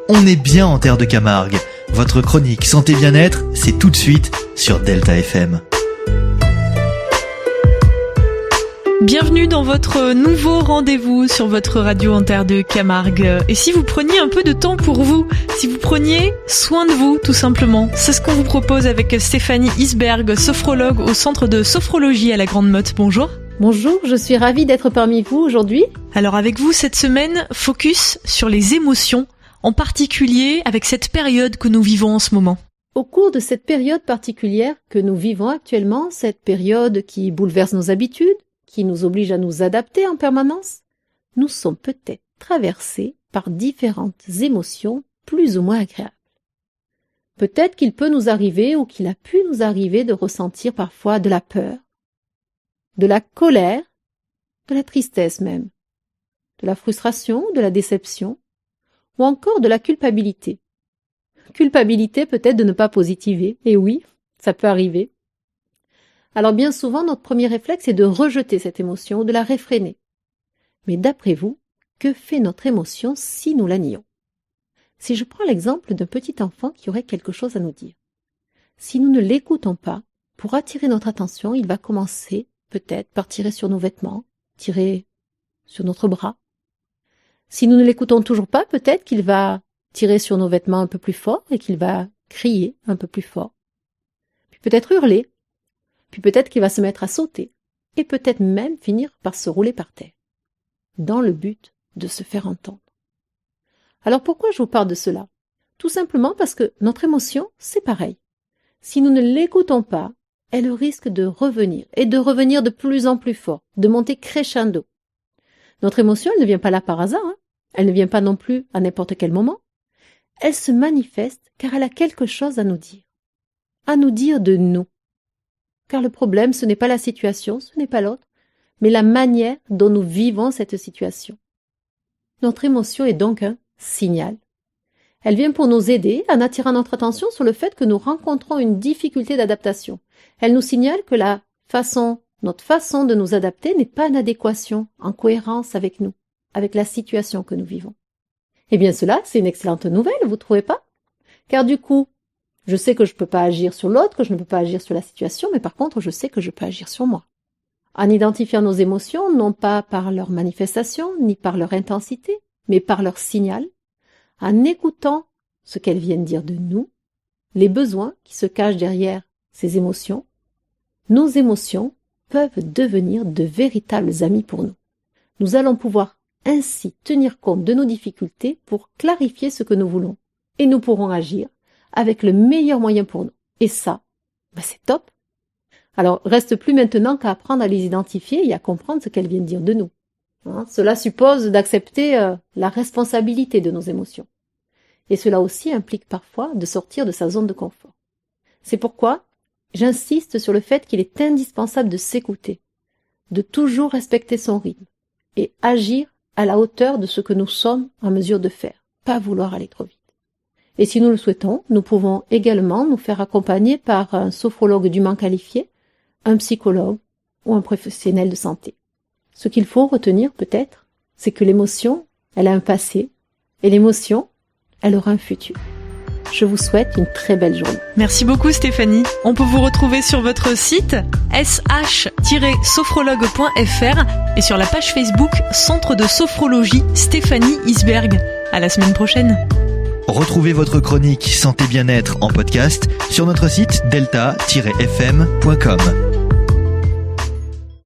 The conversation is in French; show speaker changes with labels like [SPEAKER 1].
[SPEAKER 1] On est bien en terre de Camargue. Votre chronique santé bien-être, c'est tout de suite sur Delta FM.
[SPEAKER 2] Bienvenue dans votre nouveau rendez-vous sur votre radio en terre de Camargue. Et si vous preniez un peu de temps pour vous, si vous preniez soin de vous tout simplement, c'est ce qu'on vous propose avec Stéphanie Isberg, sophrologue au centre de sophrologie à la Grande Motte. Bonjour.
[SPEAKER 3] Bonjour, je suis ravie d'être parmi vous aujourd'hui.
[SPEAKER 2] Alors avec vous cette semaine, focus sur les émotions, en particulier avec cette période que nous vivons en ce moment.
[SPEAKER 3] Au cours de cette période particulière que nous vivons actuellement, cette période qui bouleverse nos habitudes, qui nous oblige à nous adapter en permanence, nous sommes peut-être traversés par différentes émotions plus ou moins agréables. Peut-être qu'il peut nous arriver ou qu'il a pu nous arriver de ressentir parfois de la peur, de la colère, de la tristesse même, de la frustration, de la déception, ou encore de la culpabilité. Culpabilité peut-être de ne pas positiver, et oui, ça peut arriver. Alors bien souvent, notre premier réflexe est de rejeter cette émotion ou de la réfréner. Mais d'après vous, que fait notre émotion si nous la nions? Si je prends l'exemple d'un petit enfant qui aurait quelque chose à nous dire, si nous ne l'écoutons pas, pour attirer notre attention, il va commencer peut-être par tirer sur nos vêtements, tirer sur notre bras. Si nous ne l'écoutons toujours pas, peut-être qu'il va tirer sur nos vêtements un peu plus fort et qu'il va crier un peu plus fort. Puis peut-être hurler. Puis peut-être qu'il va se mettre à sauter. Et peut-être même finir par se rouler par terre. Dans le but de se faire entendre. Alors pourquoi je vous parle de cela? Tout simplement parce que notre émotion, c'est pareil. Si nous ne l'écoutons pas, elle risque de revenir, et de revenir de plus en plus fort, de monter crescendo. Notre émotion, elle ne vient pas là par hasard, Elle ne vient pas non plus à n'importe quel moment. Elle se manifeste car elle a quelque chose à nous dire de nous. Car le problème, ce n'est pas la situation, ce n'est pas l'autre, mais la manière dont nous vivons cette situation. Notre émotion est donc un signal. Elle vient pour nous aider en attirant notre attention sur le fait que nous rencontrons une difficulté d'adaptation. Elle nous signale que notre façon de nous adapter n'est pas en adéquation, en cohérence avec nous, avec la situation que nous vivons. Eh bien cela, c'est une excellente nouvelle, vous trouvez pas? Car du coup, je sais que je ne peux pas agir sur l'autre, que je ne peux pas agir sur la situation, mais par contre, je sais que je peux agir sur moi. En identifiant nos émotions, non pas par leur manifestation, ni par leur intensité, mais par leur signal, en écoutant ce qu'elles viennent dire de nous, les besoins qui se cachent derrière ces émotions, nos émotions peuvent devenir de véritables amis pour nous. Nous allons pouvoir ainsi tenir compte de nos difficultés pour clarifier ce que nous voulons. Et nous pourrons agir avec le meilleur moyen pour nous. Et ça, c'est top. Alors, reste plus maintenant qu'à apprendre à les identifier et à comprendre ce qu'elles viennent dire de nous. Cela suppose d'accepter la responsabilité de nos émotions. Et cela aussi implique parfois de sortir de sa zone de confort. C'est pourquoi j'insiste sur le fait qu'il est indispensable de s'écouter, de toujours respecter son rythme et agir à la hauteur de ce que nous sommes en mesure de faire, pas vouloir aller trop vite. Et si nous le souhaitons, nous pouvons également nous faire accompagner par un sophrologue dûment qualifié, un psychologue ou un professionnel de santé. Ce qu'il faut retenir peut-être, c'est que l'émotion, elle a un passé, et l'émotion, elle aura un futur. Je vous souhaite une très belle journée.
[SPEAKER 2] Merci beaucoup Stéphanie. On peut vous retrouver sur votre site sh-sophrologue.fr et sur la page Facebook Centre de Sophrologie Stéphanie Isberg. À la semaine prochaine.
[SPEAKER 1] Retrouvez votre chronique santé bien-être en podcast sur notre site delta-fm.com.